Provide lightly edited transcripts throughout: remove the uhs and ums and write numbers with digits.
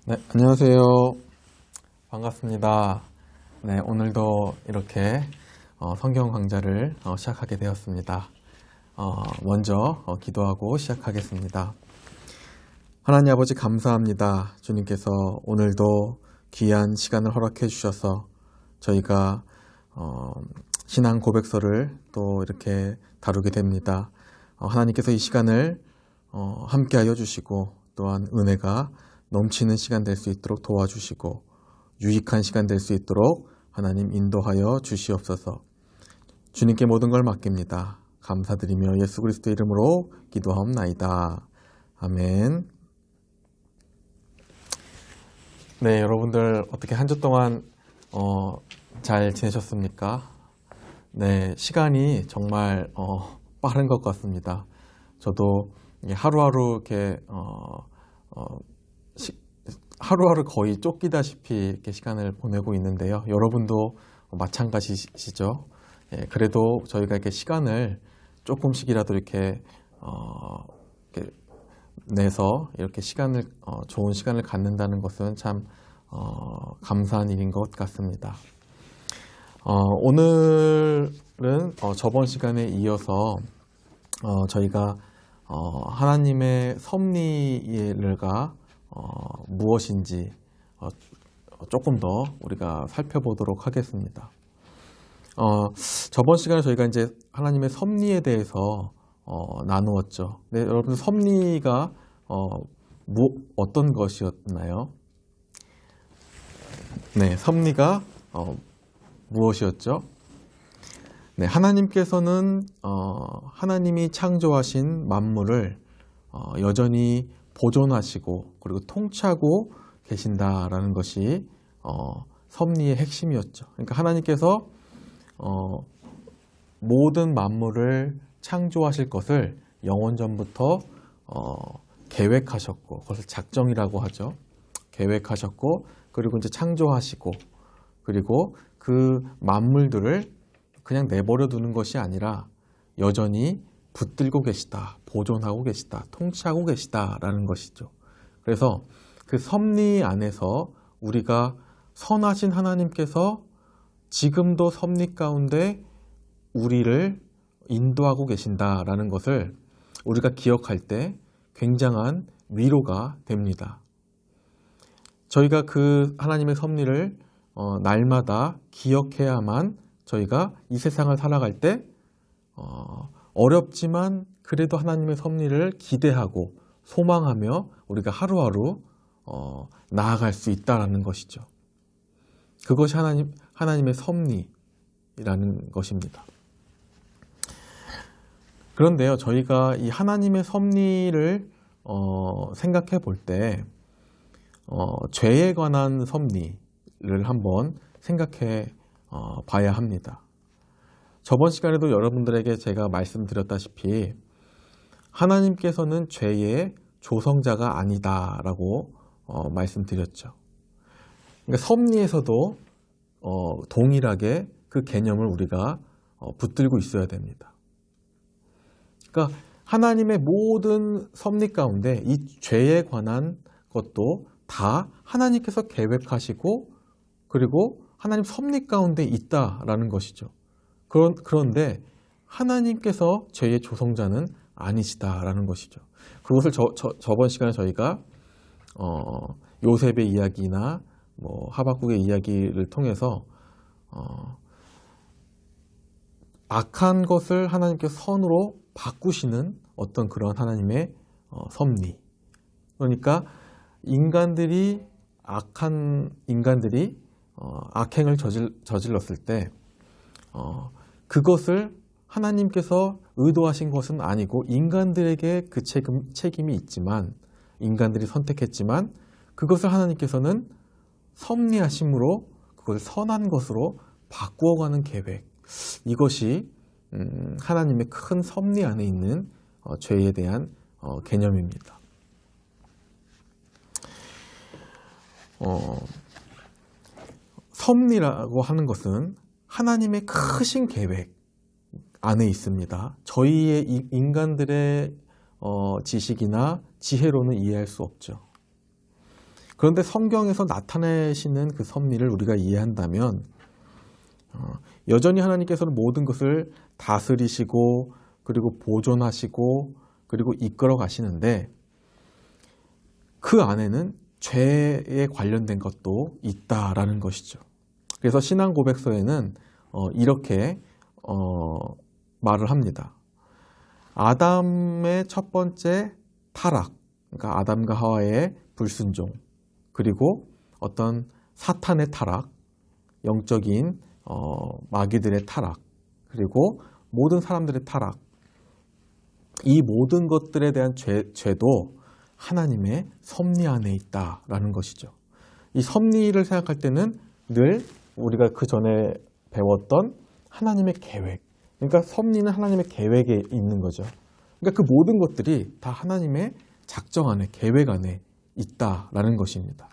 네, 안녕하세요. 반갑습니다. 네, 오늘도 이렇게 성경 강좌를 시작하게 되었습니다. 먼저 기도하고 시작하겠습니다. 하나님 아버지 감사합니다. 주님께서 오늘도 귀한 시간을 허락해 주셔서 저희가 신앙 고백서를 또 이렇게 다루게 됩니다. 하나님께서 이 시간을 함께하여 주시고 또한 은혜가 넘치는 시간 될 수 있도록 도와주시고 유익한 시간 될 수 있도록 하나님 인도하여 주시옵소서. 주님께 모든 걸 맡깁니다. 감사드리며 예수 그리스도 이름으로 기도하옵나이다. 아멘. 네, 여러분들 어떻게 한 주 동안 잘 지내셨습니까? 네, 시간이 정말 빠른 것 같습니다. 저도 하루하루 이렇게 하루하루 거의 쫓기다시피 이렇게 시간을 보내고 있는데요. 여러분도 마찬가지시죠? 예, 그래도 저희가 이렇게 시간을 조금씩이라도 이렇게 내서 이렇게 시간을 좋은 시간을 갖는다는 것은 참 감사한 일인 것 같습니다. 오늘은 저번 시간에 이어서 저희가 하나님의 섭리가 무엇인지 조금 더 우리가 살펴보도록 하겠습니다. 저번 시간에 저희가 이제 하나님의 섭리에 대해서 나누었죠. 네, 여러분 섭리가 어떤 것이었나요? 네, 섭리가 무엇이었죠? 네, 하나님께서는 하나님이 창조하신 만물을 여전히 보존하시고 그리고 통치하고 계신다라는 것이 섭리의 핵심이었죠. 그러니까 하나님께서 모든 만물을 창조하실 것을 영원전부터 계획하셨고, 그것을 작정이라고 하죠. 계획하셨고, 그리고 이제 창조하시고, 그리고 그 만물들을 그냥 내버려 두는 것이 아니라 여전히 붙들고 계시다, 보존하고 계시다, 통치하고 계시다라는 것이죠. 그래서 그 섭리 안에서 우리가 선하신 하나님께서 지금도 섭리 가운데 우리를 인도하고 계신다라는 것을 우리가 기억할 때 굉장한 위로가 됩니다. 저희가 그 하나님의 섭리를 날마다 기억해야만 저희가 이 세상을 살아갈 때 어렵지만 그래도 하나님의 섭리를 기대하고 소망하며 우리가 하루하루 나아갈 수 있다는 것이죠. 그것이 하나님의 섭리라는 것입니다. 그런데요, 저희가 이 하나님의 섭리를 생각해 볼 때 죄에 관한 섭리를 한번 생각해 봐야 합니다. 저번 시간에도 여러분들에게 제가 말씀드렸다시피 하나님께서는 죄의 조성자가 아니다라고 말씀드렸죠. 그러니까 섭리에서도 동일하게 그 개념을 우리가 붙들고 있어야 됩니다. 그러니까 하나님의 모든 섭리 가운데 이 죄에 관한 것도 다 하나님께서 계획하시고 그리고 하나님 섭리 가운데 있다라는 것이죠. 그런데 하나님께서 죄의 조성자는 아니시다라는 것이죠. 그것을 저번 시간에 저희가 요셉의 이야기나 하박국의 이야기를 통해서 악한 것을 하나님께서 선으로 바꾸시는 어떤 그런 하나님의 섭리. 그러니까 악한 인간들이 악행을 저질렀을 때 그것을 하나님께서 의도하신 것은 아니고 인간들에게 그 책임이 있지만 인간들이 선택했지만 그것을 하나님께서는 섭리하심으로 그것을 선한 것으로 바꾸어가는 계획, 이것이 하나님의 큰 섭리 안에 있는 죄에 대한 개념입니다. 섭리라고 하는 것은 하나님의 크신 계획 안에 있습니다. 저희의 인간들의 지식이나 지혜로는 이해할 수 없죠. 그런데 성경에서 나타내시는 그 섭리를 우리가 이해한다면 여전히 하나님께서는 모든 것을 다스리시고 그리고 보존하시고 그리고 이끌어 가시는데 그 안에는 죄에 관련된 것도 있다라는 것이죠. 그래서 신앙 고백서에는 이렇게 말을 합니다. 아담의 첫 번째 타락, 그러니까 아담과 하와의 불순종, 그리고 어떤 사탄의 타락, 영적인 마귀들의 타락, 그리고 모든 사람들의 타락, 이 모든 것들에 대한 죄도 하나님의 섭리 안에 있다라는 것이죠. 이 섭리를 생각할 때는 늘 우리가 그 전에 배웠던 하나님의 계획, 그러니까 섭리는 하나님의 계획에 있는 거죠. 그러니까 그 모든 것들이 다 하나님의 작정 안에, 계획 안에 있다라는 것입니다.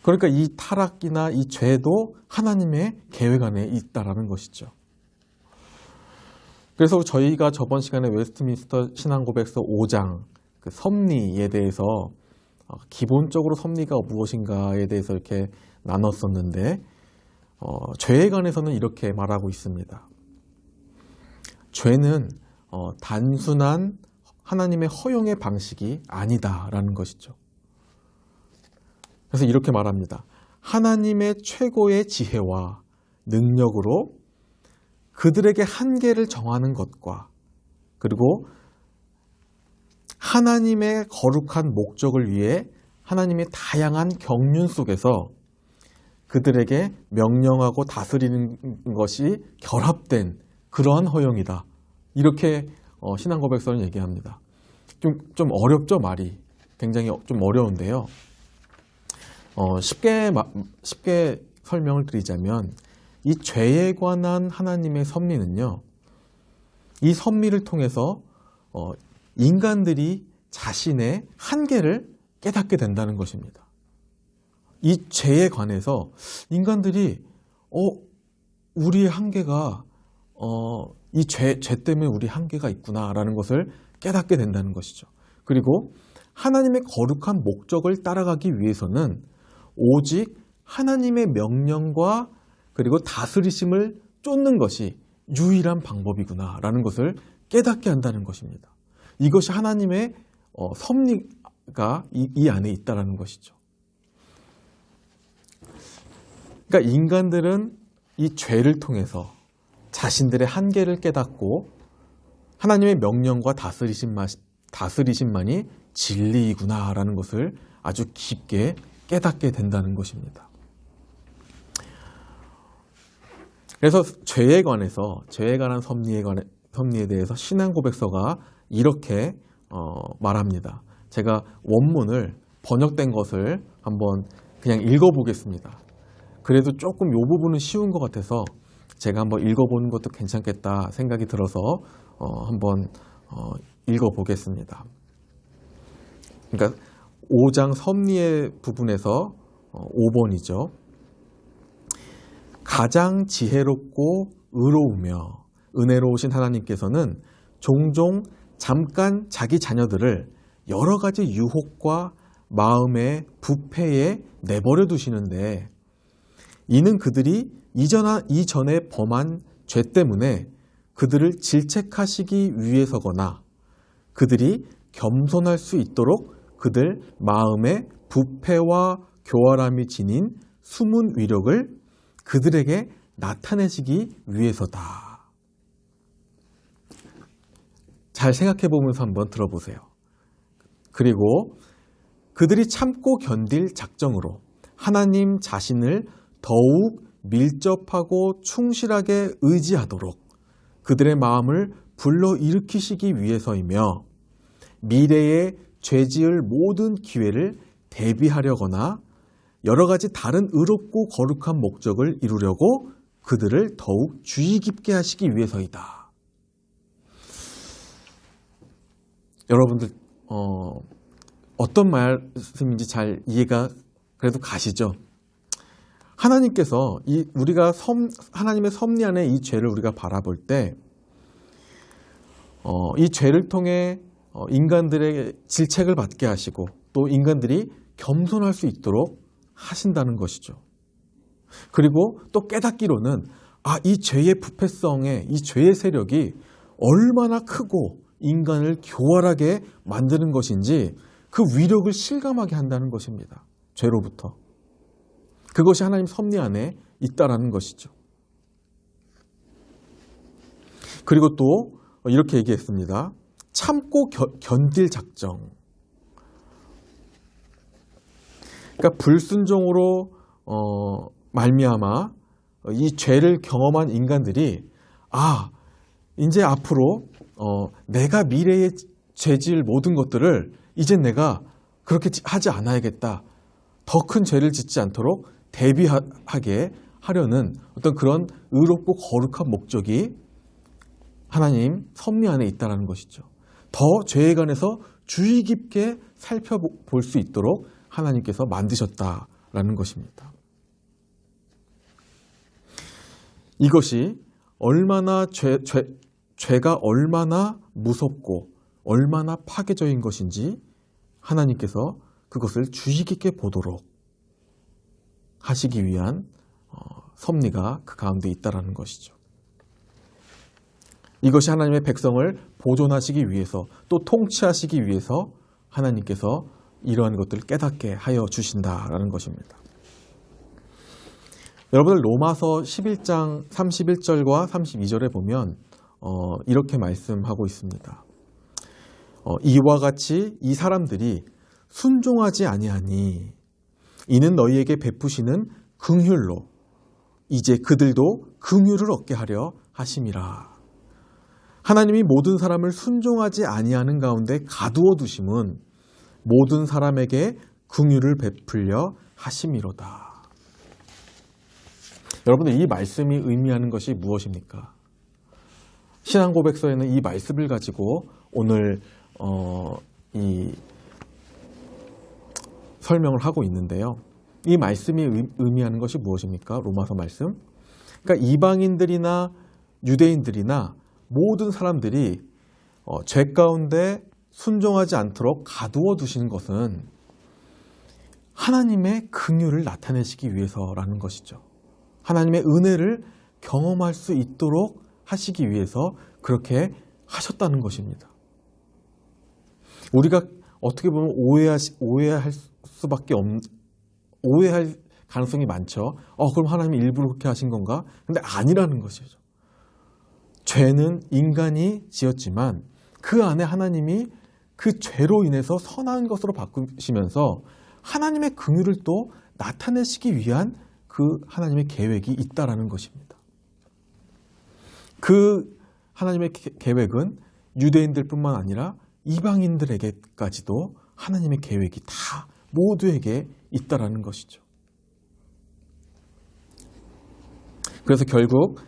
그러니까 이 타락이나 이 죄도 하나님의 계획 안에 있다라는 것이죠. 그래서 저희가 저번 시간에 웨스트민스터 신앙고백서 5장 그 섭리에 대해서 기본적으로 섭리가 무엇인가에 대해서 이렇게 나눴었는데 죄에 관해서는 이렇게 말하고 있습니다. 죄는 단순한 하나님의 허용의 방식이 아니다라는 것이죠. 그래서 이렇게 말합니다. 하나님의 최고의 지혜와 능력으로 그들에게 한계를 정하는 것과 그리고 하나님의 거룩한 목적을 위해 하나님의 다양한 경륜 속에서 그들에게 명령하고 다스리는 것이 결합된 그러한 허용이다. 이렇게 신앙고백서는 얘기합니다. 좀 어렵죠, 말이. 굉장히 좀 어려운데요. 쉽게 설명을 드리자면 이 죄에 관한 하나님의 섭리는요. 이 섭리를 통해서 인간들이 자신의 한계를 깨닫게 된다는 것입니다. 이 죄에 관해서 인간들이 우리의 한계가 이 죄 때문에 우리 한계가 있구나라는 것을 깨닫게 된다는 것이죠. 그리고 하나님의 거룩한 목적을 따라가기 위해서는 오직 하나님의 명령과 그리고 다스리심을 쫓는 것이 유일한 방법이구나라는 것을 깨닫게 한다는 것입니다. 이것이 하나님의 섭리가 이 안에 있다는 것이죠. 그러니까 인간들은 이 죄를 통해서 자신들의 한계를 깨닫고 하나님의 명령과 다스리심만이 진리이구나라는 것을 아주 깊게 깨닫게 된다는 것입니다. 그래서 죄에 관한 섭리에 대해서 신앙고백서가 이렇게 말합니다. 제가 원문을 번역된 것을 한번 그냥 읽어보겠습니다. 그래도 조금 이 부분은 쉬운 것 같아서 제가 한번 읽어보는 것도 괜찮겠다 생각이 들어서 한번 읽어보겠습니다. 그러니까 5장 섭리의 부분에서 5번이죠. 가장 지혜롭고 의로우며 은혜로우신 하나님께서는 종종 잠깐 자기 자녀들을 여러 가지 유혹과 마음의 부패에 내버려 두시는데 이는 그들이 이전에 범한 죄 때문에 그들을 질책하시기 위해서거나 그들이 겸손할 수 있도록 그들 마음의 부패와 교활함이 지닌 숨은 위력을 그들에게 나타내시기 위해서다. 잘 생각해 보면서 한번 들어보세요. 그리고 그들이 참고 견딜 작정으로 하나님 자신을 더욱 밀접하고 충실하게 의지하도록 그들의 마음을 불러일으키시기 위해서이며 미래에 죄지을 모든 기회를 대비하려거나 여러 가지 다른 의롭고 거룩한 목적을 이루려고 그들을 더욱 주의 깊게 하시기 위해서이다. 여러분들 어떤 말씀인지 잘 이해가 그래도 가시죠? 하나님께서 우리가 하나님의 섭리 안에 이 죄를 우리가 바라볼 때 이 죄를 통해 인간들에게 질책을 받게 하시고 또 또 인간들이 겸손할 수 있도록 하신다는 것이죠. 그리고 또 깨닫기로는 이 죄의 부패성에 이 죄의 세력이 얼마나 크고 인간을 교활하게 만드는 것인지 그 위력을 실감하게 한다는 것입니다. 죄로부터. 그것이 하나님 섭리 안에 있다라는 것이죠. 그리고 또 이렇게 얘기했습니다. 참고 견딜 작정. 그러니까 불순종으로 말미암아 이 죄를 경험한 인간들이 이제 앞으로 내가 미래에 죄질 모든 것들을 이젠 내가 그렇게 하지 않아야겠다. 더 큰 죄를 짓지 않도록 대비하게 하려는 어떤 그런 의롭고 거룩한 목적이 하나님 섭리 안에 있다는 것이죠. 더 죄에 관해서 주의 깊게 살펴볼 수 있도록 하나님께서 만드셨다라는 것입니다. 이것이 얼마나 죄가 얼마나 무섭고 얼마나 파괴적인 것인지 하나님께서 그것을 주의 깊게 보도록 하시기 위한 섭리가 그 가운데 있다라는 것이죠. 이것이 하나님의 백성을 보존하시기 위해서 또 통치하시기 위해서 하나님께서 이러한 것들을 깨닫게 하여 주신다라는 것입니다. 여러분들 로마서 11장 31절과 32절에 보면 이렇게 말씀하고 있습니다. 이와 같이 이 사람들이 순종하지 아니하니 이는 너희에게 베푸시는 긍휼로 이제 그들도 긍휼을 얻게 하려 하심이라. 하나님이 모든 사람을 순종하지 아니하는 가운데 가두어 두심은 모든 사람에게 긍휼을 베풀려 하심이로다. 여러분들 이 말씀이 의미하는 것이 무엇입니까? 신앙고백서에는 이 말씀을 가지고 오늘 이 설명을 하고 있는데요. 이 말씀이 의미하는 것이 무엇입니까? 로마서 말씀. 그러니까 이방인들이나 유대인들이나 모든 사람들이 죄 가운데 순종하지 않도록 가두어 두시는 것은 하나님의 긍휼을 나타내시기 위해서라는 것이죠. 하나님의 은혜를 경험할 수 있도록 하시기 위해서 그렇게 하셨다는 것입니다. 우리가 어떻게 보면 오해할 수밖에 오해할 가능성이 많죠. 그럼 하나님이 일부러 그렇게 하신 건가? 근데 아니라는 것이죠. 죄는 인간이 지었지만 그 안에 하나님이 그 죄로 인해서 선한 것으로 바꾸시면서 하나님의 긍휼을 또 나타내시기 위한 그 하나님의 계획이 있다라는 것입니다. 그 하나님의 계획은 유대인들뿐만 아니라 이방인들에게까지도 하나님의 계획이 다 모두에게 있다라는 것이죠. 그래서 결국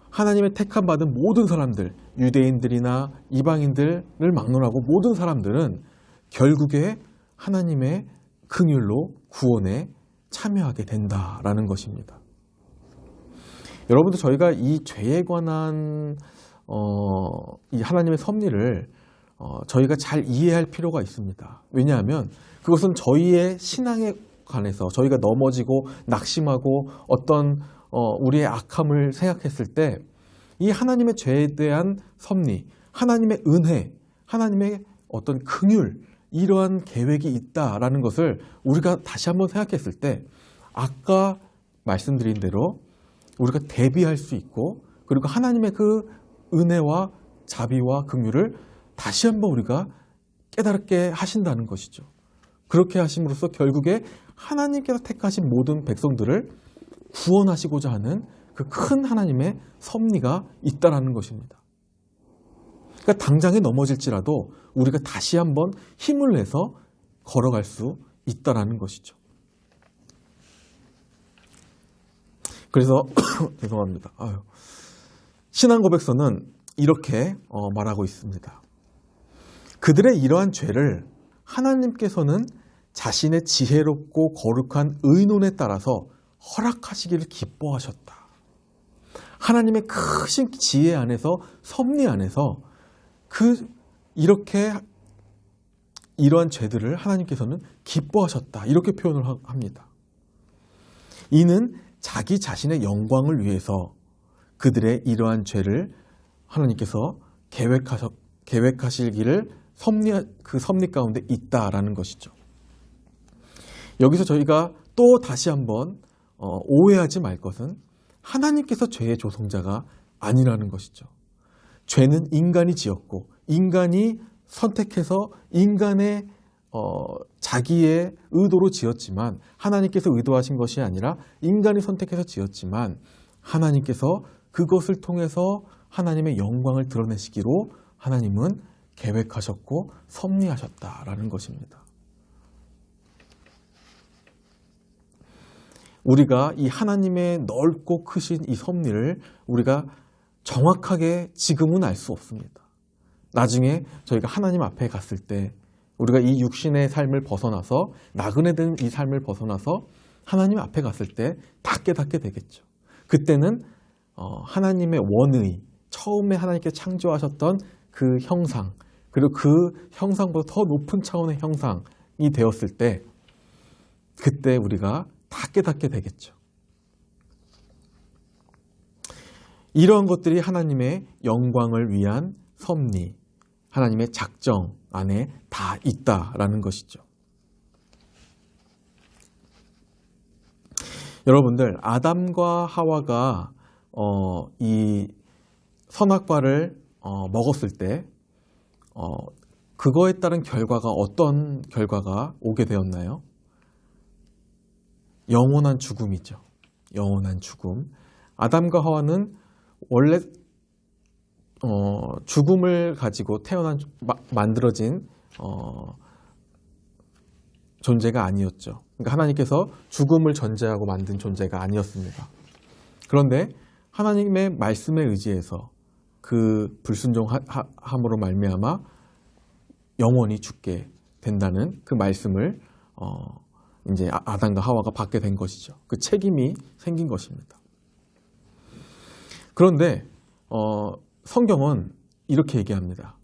하나님의 택함 받은 모든 사람들, 유대인들이나 이방인들을 막론하고 모든 사람들은 결국에 하나님의 긍휼로 구원에 참여하게 된다라는 것입니다. 여러분들 저희가 이 죄에 관한 이 하나님의 섭리를 저희가 잘 이해할 필요가 있습니다. 왜냐하면 그것은 저희의 신앙에 관해서 저희가 넘어지고 낙심하고 어떤 우리의 악함을 생각했을 때 이 하나님의 죄에 대한 섭리, 하나님의 은혜, 하나님의 어떤 긍휼 이러한 계획이 있다라는 것을 우리가 다시 한번 생각했을 때 아까 말씀드린 대로 우리가 대비할 수 있고 그리고 하나님의 그 은혜와 자비와 긍휼을 다시 한번 우리가 깨닫게 하신다는 것이죠. 그렇게 하심으로써 결국에 하나님께서 택하신 모든 백성들을 구원하시고자 하는 그 큰 하나님의 섭리가 있다라는 것입니다. 그러니까 당장에 넘어질지라도 우리가 다시 한번 힘을 내서 걸어갈 수 있다라는 것이죠. 그래서 죄송합니다. 신앙 고백서는 이렇게 말하고 있습니다. 그들의 이러한 죄를 하나님께서는 자신의 지혜롭고 거룩한 의논에 따라서 허락하시기를 기뻐하셨다. 하나님의 크신 지혜 안에서 섭리 안에서 이렇게 이러한 죄들을 하나님께서는 기뻐하셨다. 이렇게 표현을 합니다. 이는 자기 자신의 영광을 위해서 그들의 이러한 죄를 하나님께서 계획하시기를 그 섭리 가운데 있다라는 것이죠. 여기서 저희가 또 다시 한번 오해하지 말 것은 하나님께서 죄의 조성자가 아니라는 것이죠. 죄는 인간이 지었고 인간이 선택해서 인간의 자기의 의도로 지었지만 하나님께서 의도하신 것이 아니라 인간이 선택해서 지었지만 하나님께서 그것을 통해서 하나님의 영광을 드러내시기로 하나님은 계획하셨고 섭리하셨다라는 것입니다. 우리가 이 하나님의 넓고 크신 이 섭리를 우리가 정확하게 지금은 알 수 없습니다. 나중에 저희가 하나님 앞에 갔을 때 우리가 이 육신의 삶을 벗어나서 나그네 된 이 삶을 벗어나서 하나님 앞에 갔을 때 다 깨닫게 되겠죠. 그때는 하나님의 원의, 처음에 하나님께 창조하셨던 그 형상, 그리고 그 형상보다 더 높은 차원의 형상이 되었을 때 그때 우리가 다 깨닫게 되겠죠. 이러한 것들이 하나님의 영광을 위한 섭리, 하나님의 작정 안에 다 있다라는 것이죠. 여러분들, 아담과 하와가 이 선악과를 먹었을 때 그거에 따른 결과가 어떤 결과가 오게 되었나요? 영원한 죽음이죠. 영원한 죽음. 아담과 하와는 원래 죽음을 가지고 만들어진 존재가 아니었죠. 그러니까 하나님께서 죽음을 전제하고 만든 존재가 아니었습니다. 그런데 하나님의 말씀에 의지해서 그 불순종함으로 말미암아 영원히 죽게 된다는 그 말씀을 이제 아담과 하와가 받게 된 것이죠. 그 책임이 생긴 것입니다. 그런데 성경은 이렇게 얘기합니다.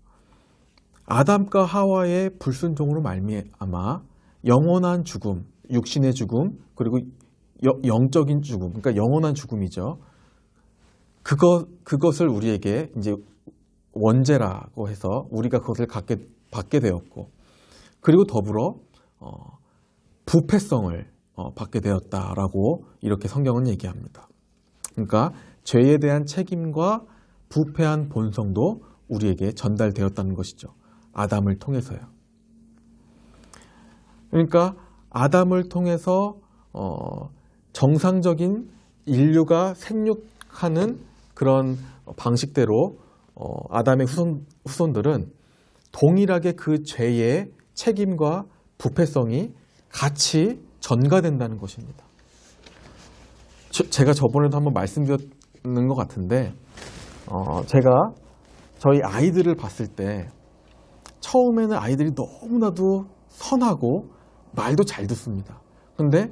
아담과 하와의 불순종으로 말미암아 영원한 죽음, 육신의 죽음, 그리고 영적인 죽음, 그러니까 영원한 죽음이죠. 그것을 우리에게 이제 원죄라고 해서 우리가 그것을 받게 되었고, 그리고 더불어 부패성을 받게 되었다라고 이렇게 성경은 얘기합니다. 그러니까 죄에 대한 책임과 부패한 본성도 우리에게 전달되었다는 것이죠. 아담을 통해서요. 그러니까 아담을 통해서 정상적인 인류가 생육하는 그런 방식대로 아담의 후손들은 동일하게 그 죄의 책임과 부패성이 같이 전가된다는 것입니다. 제가 저번에도 한번 말씀드렸는 것 같은데 제가 저희 아이들을 봤을 때 처음에는 아이들이 너무나도 선하고 말도 잘 듣습니다. 그런데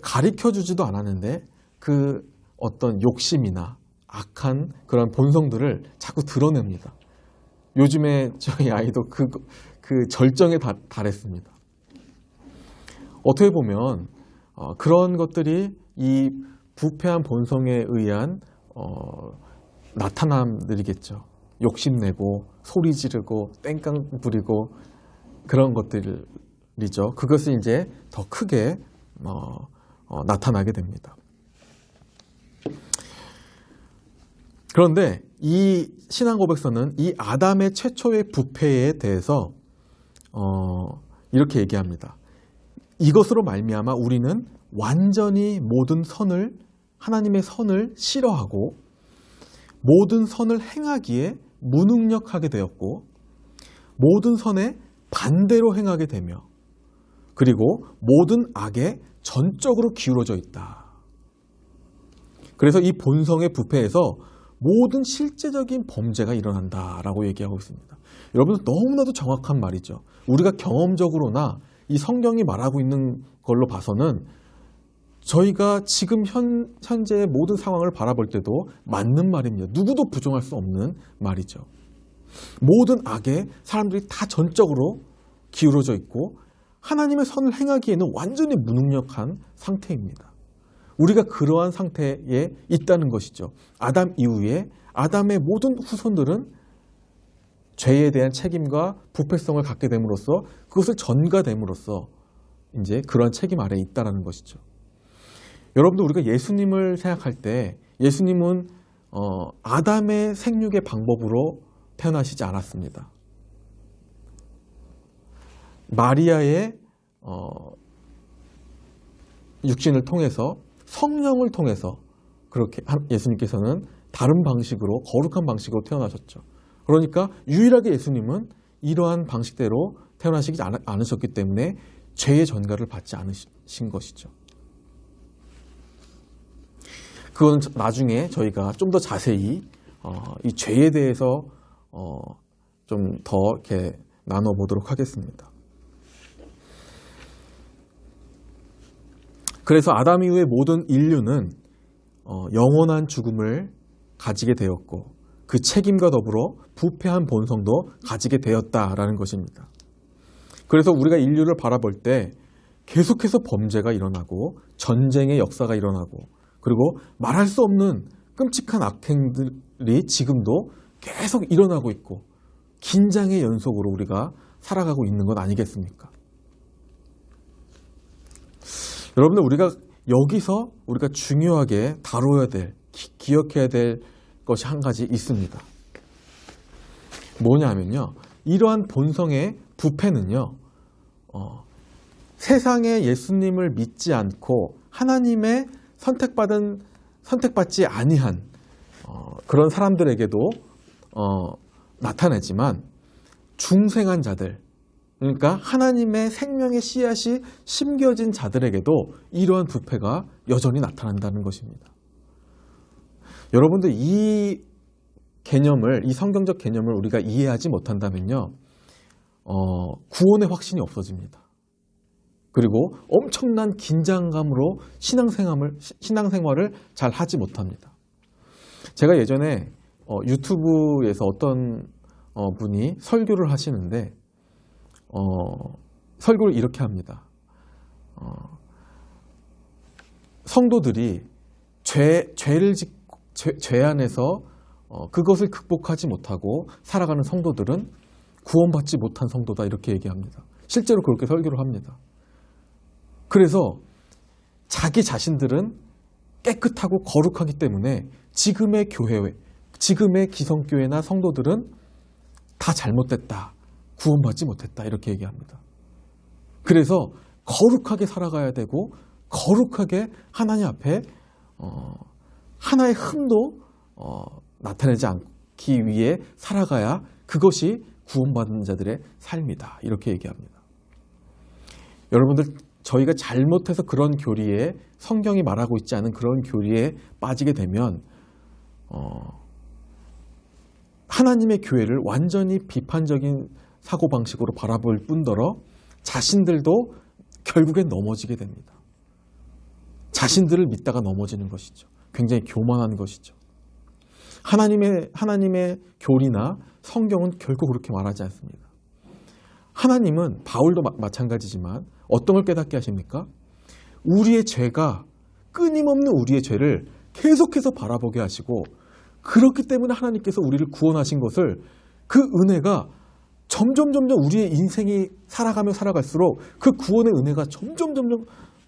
가르쳐주지도 않았는데 그 어떤 욕심이나 악한 그런 본성들을 자꾸 드러냅니다. 요즘에 저희 아이도 그 절정에 달했습니다. 어떻게 보면 그런 것들이 이 부패한 본성에 의한 나타남들이겠죠. 욕심내고 소리 지르고 땡깡 부리고 그런 것들이죠. 그것이 이제 더 크게 나타나게 됩니다. 그런데 이 신앙 고백서는 이 아담의 최초의 부패에 대해서 이렇게 얘기합니다. 이것으로 말미암아 우리는 완전히 모든 선을, 하나님의 선을 싫어하고 모든 선을 행하기에 무능력하게 되었고 모든 선에 반대로 행하게 되며 그리고 모든 악에 전적으로 기울어져 있다. 그래서 이 본성의 부패에서 모든 실제적인 범죄가 일어난다라고 얘기하고 있습니다. 여러분, 너무나도 정확한 말이죠. 우리가 경험적으로나 이 성경이 말하고 있는 걸로 봐서는 저희가 지금 현재의 모든 상황을 바라볼 때도 맞는 말입니다. 누구도 부정할 수 없는 말이죠. 모든 악에 사람들이 다 전적으로 기울어져 있고 하나님의 선을 행하기에는 완전히 무능력한 상태입니다. 우리가 그러한 상태에 있다는 것이죠. 아담 이후에 아담의 모든 후손들은 죄에 대한 책임과 부패성을 갖게 됨으로써 그것을 전가됨으로써 이제 그런 책임 아래에 있다는 것이죠. 여러분들 우리가 예수님을 생각할 때 예수님은 아담의 생육의 방법으로 태어나시지 않았습니다. 마리아의 육신을 통해서 성령을 통해서 그렇게 예수님께서는 다른 방식으로 거룩한 방식으로 태어나셨죠. 그러니까 유일하게 예수님은 이러한 방식대로 태어나시지 않으셨기 때문에 죄의 전가를 받지 않으신 것이죠. 그건 나중에 저희가 좀 더 자세히 이 죄에 대해서 좀 더 이렇게 나눠보도록 하겠습니다. 그래서 아담 이후의 모든 인류는 영원한 죽음을 가지게 되었고 그 책임과 더불어 부패한 본성도 가지게 되었다라는 것입니다. 그래서 우리가 인류를 바라볼 때 계속해서 범죄가 일어나고 전쟁의 역사가 일어나고 그리고 말할 수 없는 끔찍한 악행들이 지금도 계속 일어나고 있고 긴장의 연속으로 우리가 살아가고 있는 건 아니겠습니까? 여러분들 우리가 여기서 우리가 중요하게 다뤄야 될, 기억해야 될 것이 한 가지 있습니다. 뭐냐면요. 이러한 본성의 부패는요. 세상에 예수님을 믿지 않고 하나님의 선택받지 아니한 그런 사람들에게도 나타나지만 중생한 자들, 그러니까 하나님의 생명의 씨앗이 심겨진 자들에게도 이러한 부패가 여전히 나타난다는 것입니다. 여러분들 이 개념을, 이 성경적 개념을 우리가 이해하지 못한다면요, 구원의 확신이 없어집니다. 그리고 엄청난 긴장감으로 신앙생활을 잘 하지 못합니다. 제가 예전에 유튜브에서 어떤 분이 설교를 하시는데 설교를 이렇게 합니다. 성도들이 죄 안에서 그것을 극복하지 못하고 살아가는 성도들은 구원받지 못한 성도다 이렇게 얘기합니다. 실제로 그렇게 설교를 합니다. 그래서 자기 자신들은 깨끗하고 거룩하기 때문에 지금의 교회, 지금의 기성교회나 성도들은 다 잘못됐다, 구원받지 못했다 이렇게 얘기합니다. 그래서 거룩하게 살아가야 되고 거룩하게 하나님 앞에 하나의 흠도 나타내지 않기 위해 살아가야 그것이 구원받는 자들의 삶이다 이렇게 얘기합니다. 여러분들 저희가 잘못해서 그런 교리에 성경이 말하고 있지 않은 그런 교리에 빠지게 되면 하나님의 교회를 완전히 비판적인 사고방식으로 바라볼 뿐더러 자신들도 결국엔 넘어지게 됩니다. 자신들을 믿다가 넘어지는 것이죠. 굉장히 교만한 것이죠. 하나님의 교리나 성경은 결코 그렇게 말하지 않습니다. 하나님은 바울도 마찬가지지만 어떤 걸 깨닫게 하십니까? 우리의 죄가 끊임없는 우리의 죄를 계속해서 바라보게 하시고 그렇기 때문에 하나님께서 우리를 구원하신 것을 그 은혜가 점점 우리의 인생이 살아갈수록 그 구원의 은혜가 점점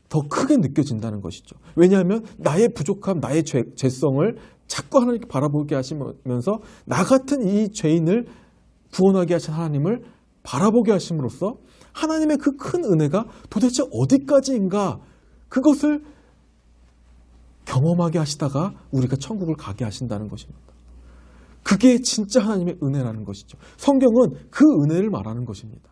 더 크게 느껴진다는 것이죠. 왜냐하면 나의 부족함, 나의 죄성을 자꾸 하나님께 바라보게 하시면서 나 같은 이 죄인을 구원하게 하신 하나님을 바라보게 하심으로써 하나님의 그 큰 은혜가 도대체 어디까지인가 그것을 경험하게 하시다가 우리가 천국을 가게 하신다는 것입니다. 그게 진짜 하나님의 은혜라는 것이죠. 성경은 그 은혜를 말하는 것입니다.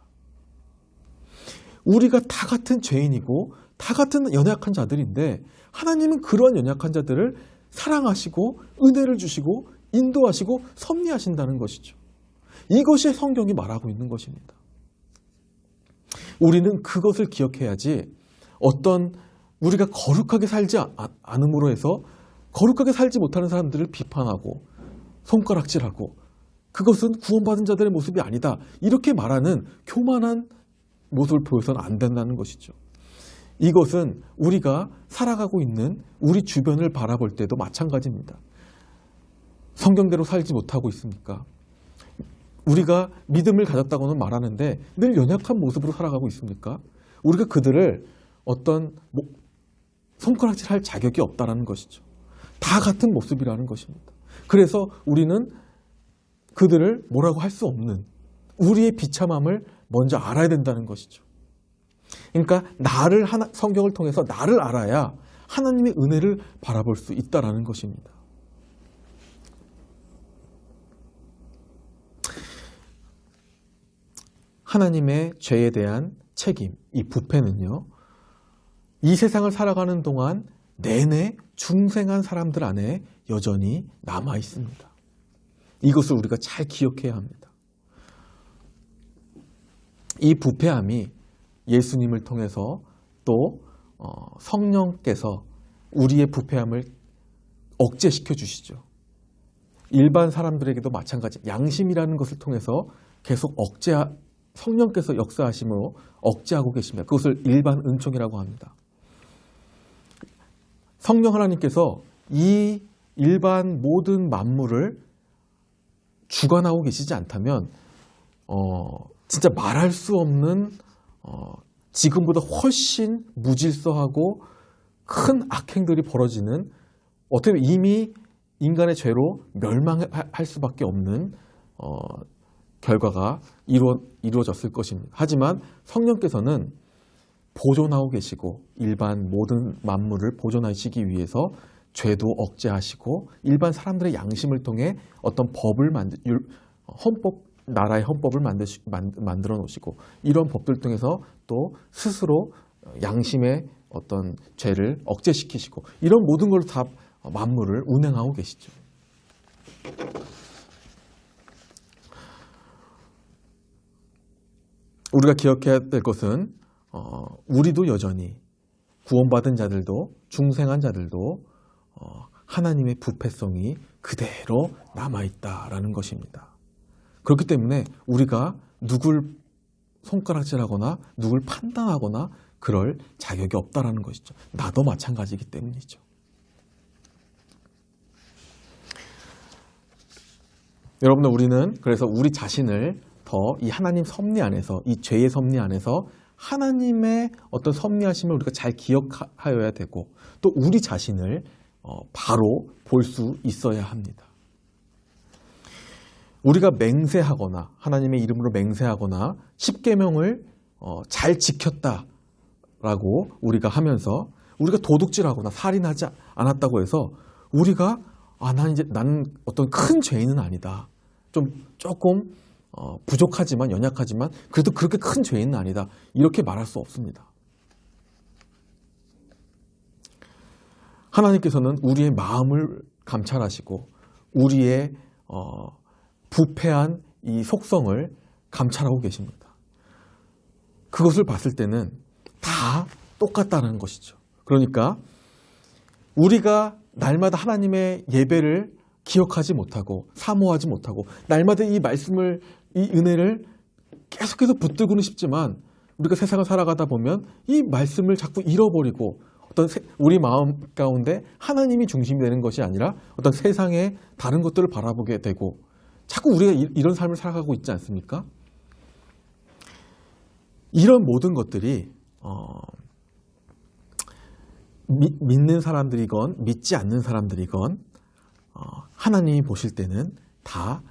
우리가 다 같은 죄인이고 다 같은 연약한 자들인데 하나님은 그러한 연약한 자들을 사랑하시고 은혜를 주시고 인도하시고 섭리하신다는 것이죠. 이것이 성경이 말하고 있는 것입니다. 우리는 그것을 기억해야지 우리가 거룩하게 살지 않음으로 해서 거룩하게 살지 못하는 사람들을 비판하고 손가락질하고 그것은 구원받은 자들의 모습이 아니다. 이렇게 말하는 교만한 모습을 보여서는 안 된다는 것이죠. 이것은 우리가 살아가고 있는 우리 주변을 바라볼 때도 마찬가지입니다. 성경대로 살지 못하고 있습니까? 우리가 믿음을 가졌다고는 말하는데 늘 연약한 모습으로 살아가고 있습니까? 우리가 그들을 어떤 손가락질할 자격이 없다는 것이죠. 다 같은 모습이라는 것입니다. 그래서 우리는 그들을 뭐라고 할 수 없는 우리의 비참함을 먼저 알아야 된다는 것이죠. 그러니까 성경을 통해서 나를 알아야 하나님의 은혜를 바라볼 수 있다는 것입니다. 하나님의 죄에 대한 책임, 이 부패는요, 이 세상을 살아가는 동안 내내 중생한 사람들 안에 여전히 남아 있습니다. 이것을 우리가 잘 기억해야 합니다. 이 부패함이 예수님을 통해서 또 성령께서 우리의 부패함을 억제시켜 주시죠. 일반 사람들에게도 마찬가지, 양심이라는 것을 통해서 계속 성령께서 역사하심으로 억제하고 계십니다. 그것을 일반 은총이라고 합니다. 성령 하나님께서 이 일반 모든 만물을 주관하고 계시지 않다면 진짜 말할 수 없는 지금보다 훨씬 무질서하고 큰 악행들이 벌어지는, 어떻게 보면 이미 인간의 죄로 멸망할 수밖에 없는 결과가 이루어졌을 것입니다. 하지만 성령께서는 보존하고 계시고 일반 모든 만물을 보존하시기 위해서 죄도 억제하시고 일반 사람들의 양심을 통해 어떤 법을 나라의 헌법을 만들어 놓으시고 이런 법들 통해서 또 스스로 양심의 어떤 죄를 억제시키시고 이런 모든 걸 다 만물을 운행하고 계시죠. 우리가 기억해야 될 것은 우리도 여전히 구원받은 자들도 중생한 자들도 하나님의 부패성이 그대로 남아있다라는 것입니다. 그렇기 때문에 우리가 누굴 손가락질하거나 누굴 판단하거나 그럴 자격이 없다라는 것이죠. 나도 마찬가지이기 때문이죠. 여러분들, 우리는 그래서 우리 자신을 더 이 하나님 섭리 안에서, 이 죄의 섭리 안에서 하나님의 어떤 섭리하심을 우리가 잘 기억하여야 되고 또 우리 자신을 바로 볼 수 있어야 합니다. 우리가 맹세하거나 하나님의 이름으로 맹세하거나 십계명을 잘 지켰다라고 우리가 하면서 우리가 도둑질하거나 살인하지 않았다고 해서 우리가 나는 어떤 큰 죄인은 아니다. 조금 부족하지만 연약하지만 그래도 그렇게 큰 죄인은 아니다. 이렇게 말할 수 없습니다. 하나님께서는 우리의 마음을 감찰하시고 우리의 부패한 이 속성을 감찰하고 계십니다. 그것을 봤을 때는 다 똑같다는 것이죠. 그러니까 우리가 날마다 하나님의 예배를 기억하지 못하고 사모하지 못하고 날마다 이 말씀을, 이 은혜를 계속해서 붙들고는 싶지만 우리가 세상을 살아가다 보면 이 말씀을 자꾸 잃어버리고 우리 마음 가운데 하나님이 중심이 되는 것이 아니라 어떤 세상의 다른 것들을 바라보게 되고 자꾸 우리가 이런 삶을 살아가고 있지 않습니까? 이런 모든 것들이 믿는 사람들이건 믿지 않는 사람들이건 하나님이 보실 때는 다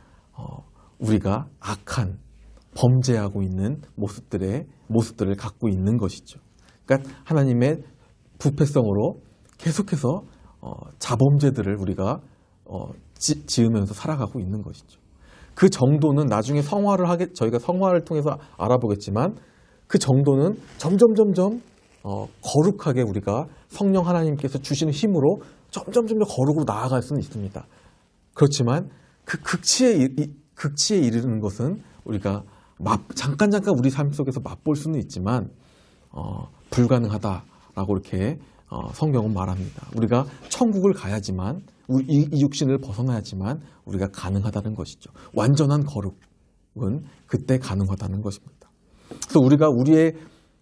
우리가 악한 범죄하고 있는 모습들을 갖고 있는 것이죠. 그러니까 하나님의 부패성으로 계속해서 자범죄들을 우리가 지으면서 살아가고 있는 것이죠. 그 정도는 나중에 저희가 성화를 통해서 알아보겠지만 그 정도는 점점 거룩하게 우리가 성령 하나님께서 주시는 힘으로 점점 거룩으로 나아갈 수는 있습니다. 그렇지만 그 극치에 이르는 것은 우리가 잠깐 우리 삶 속에서 맛볼 수는 있지만 불가능하다라고 이렇게 성경은 말합니다. 우리가 천국을 가야지만 이 육신을 벗어나야지만 우리가 가능하다는 것이죠. 완전한 거룩은 그때 가능하다는 것입니다. 그래서 우리가 우리의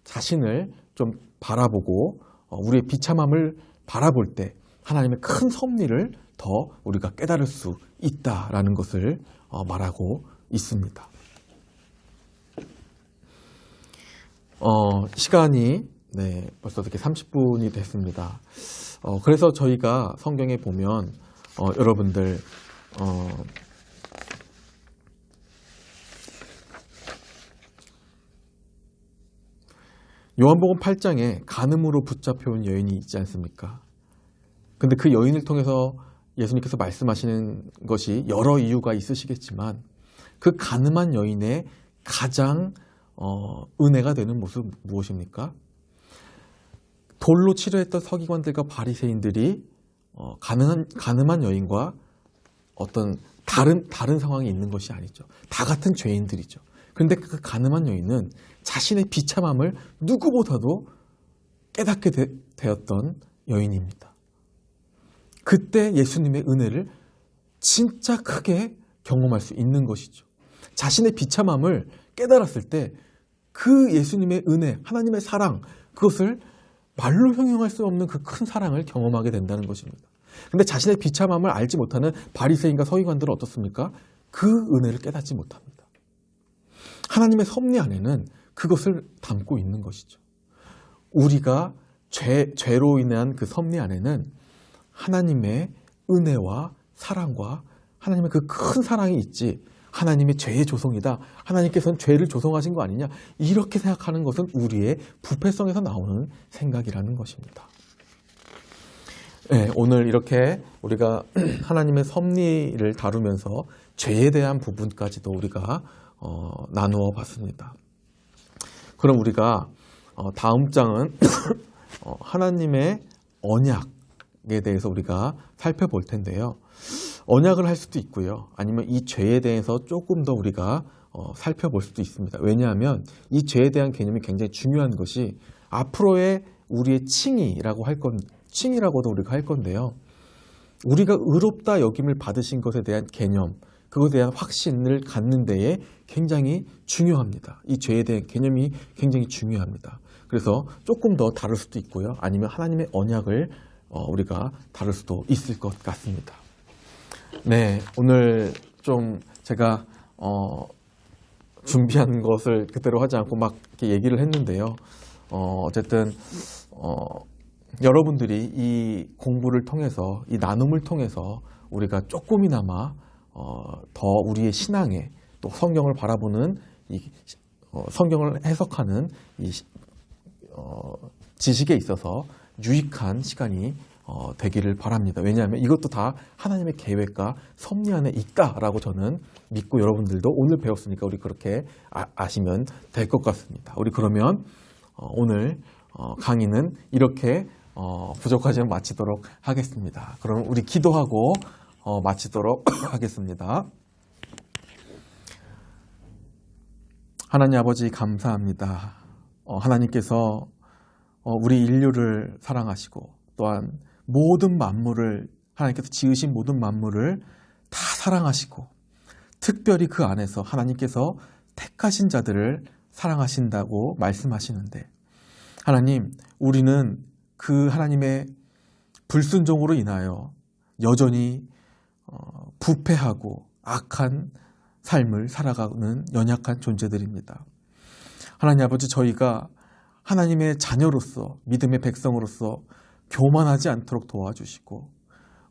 자신을 좀 바라보고 우리의 비참함을 바라볼 때 하나님의 큰 섭리를 더 우리가 깨달을 수 있다라는 것을 말하고 있습니다. 시간이 벌써 이렇게 30분이 됐습니다. 그래서 저희가 성경에 보면 여러분들 요한복음 8장에 간음으로 붙잡혀온 여인이 있지 않습니까? 근데 그 여인을 통해서 예수님께서 말씀하시는 것이 여러 이유가 있으시겠지만 그 간음한 여인의 가장 은혜가 되는 모습 무엇입니까? 돌로 치료했던 서기관들과 바리새인들이 간음한 여인과 어떤 다른 상황이 있는 것이 아니죠. 다 같은 죄인들이죠. 그런데 그 간음한 여인은 자신의 비참함을 누구보다도 깨닫게 되었던 여인입니다. 그때 예수님의 은혜를 진짜 크게 경험할 수 있는 것이죠. 자신의 비참함을 깨달았을 때 그 예수님의 은혜, 하나님의 사랑, 그것을 말로 형용할 수 없는 그 큰 사랑을 경험하게 된다는 것입니다. 그런데 자신의 비참함을 알지 못하는 바리새인과 서기관들은 어떻습니까? 그 은혜를 깨닫지 못합니다. 하나님의 섭리 안에는 그것을 담고 있는 것이죠. 우리가 죄로 인한 그 섭리 안에는 하나님의 은혜와 사랑과 하나님의 그 큰 사랑이 있지, 하나님의 죄의 조성이다, 하나님께서는 죄를 조성하신 거 아니냐, 이렇게 생각하는 것은 우리의 부패성에서 나오는 생각이라는 것입니다. 오늘 이렇게 우리가 하나님의 섭리를 다루면서 죄에 대한 부분까지도 우리가 나누어 봤습니다. 그럼 우리가 다음 장은 하나님의 언약에 대해서 우리가 살펴볼 텐데요. 언약을 할 수도 있고요. 아니면 이 죄에 대해서 조금 더 우리가 살펴볼 수도 있습니다. 왜냐하면 이 죄에 대한 개념이 굉장히 중요한 것이 앞으로의 우리의 칭의라고도 우리가 할 건데요. 우리가 의롭다 여김을 받으신 것에 대한 개념, 그것에 대한 확신을 갖는 데에 굉장히 중요합니다. 이 죄에 대한 개념이 굉장히 중요합니다. 그래서 조금 더 다룰 수도 있고요. 아니면 하나님의 언약을 우리가 다룰 수도 있을 것 같습니다. 오늘 좀 제가 준비한 것을 그대로 하지 않고 막 이렇게 얘기를 했는데요. 어쨌든 여러분들이 이 공부를 통해서, 이 나눔을 통해서 우리가 조금이나마 더 우리의 신앙에, 또 성경을 바라보는 성경을 해석하는 이 지식에 있어서 유익한 시간이 되기를 바랍니다. 왜냐하면 이것도 다 하나님의 계획과 섭리 안에 있다라고 저는 믿고, 여러분들도 오늘 배웠으니까 우리 그렇게 아시면 될 것 같습니다. 우리 그러면 오늘 강의는 이렇게 부족하지만 마치도록 하겠습니다. 그럼 우리 기도하고 마치도록 하겠습니다. 하나님 아버지 감사합니다. 하나님께서 우리 인류를 사랑하시고 또한 모든 만물을, 하나님께서 지으신 모든 만물을 다 사랑하시고 특별히 그 안에서 하나님께서 택하신 자들을 사랑하신다고 말씀하시는데, 하나님, 우리는 그 하나님의 불순종으로 인하여 여전히 부패하고 악한 삶을 살아가는 연약한 존재들입니다. 하나님 아버지, 저희가 하나님의 자녀로서, 믿음의 백성으로서 교만하지 않도록 도와주시고,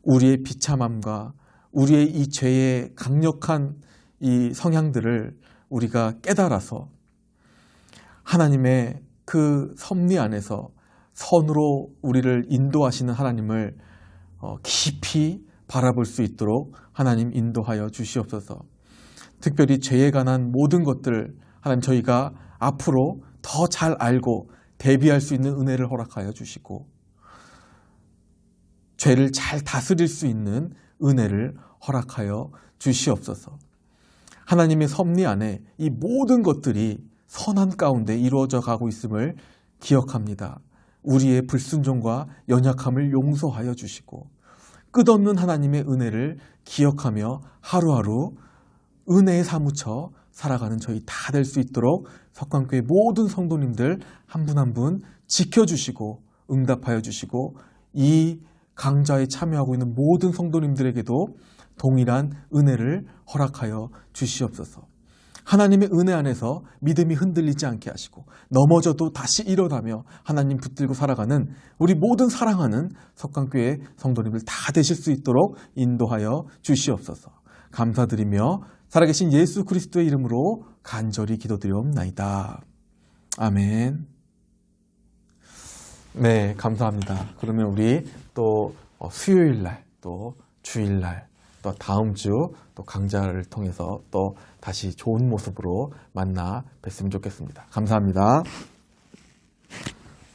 우리의 비참함과 우리의 이 죄의 강력한 이 성향들을 우리가 깨달아서 하나님의 그 섭리 안에서 선으로 우리를 인도하시는 하나님을 깊이 바라볼 수 있도록 하나님 인도하여 주시옵소서. 특별히 죄에 관한 모든 것들, 하나님, 저희가 앞으로 더 잘 알고 대비할 수 있는 은혜를 허락하여 주시고, 죄를 잘 다스릴 수 있는 은혜를 허락하여 주시옵소서. 하나님의 섭리 안에 이 모든 것들이 선한 가운데 이루어져 가고 있음을 기억합니다. 우리의 불순종과 연약함을 용서하여 주시고 끝없는 하나님의 은혜를 기억하며 하루하루 은혜에 사무쳐 살아가는 저희 다 될 수 있도록 석관교회 모든 성도님들 한 분 한 분 지켜주시고 응답하여 주시고 이 강좌에 참여하고 있는 모든 성도님들에게도 동일한 은혜를 허락하여 주시옵소서. 하나님의 은혜 안에서 믿음이 흔들리지 않게 하시고 넘어져도 다시 일어나며 하나님 붙들고 살아가는 우리 모든 사랑하는 석관교회 성도님들 다 되실 수 있도록 인도하여 주시옵소서. 감사드리며 살아계신 예수 그리스도의 이름으로 간절히 기도드리옵나이다. 아멘. 네, 감사합니다. 그러면 우리 또 수요일날, 또 주일날, 또 다음 주 또 강좌를 통해서 또 다시 좋은 모습으로 만나 뵀으면 좋겠습니다. 감사합니다.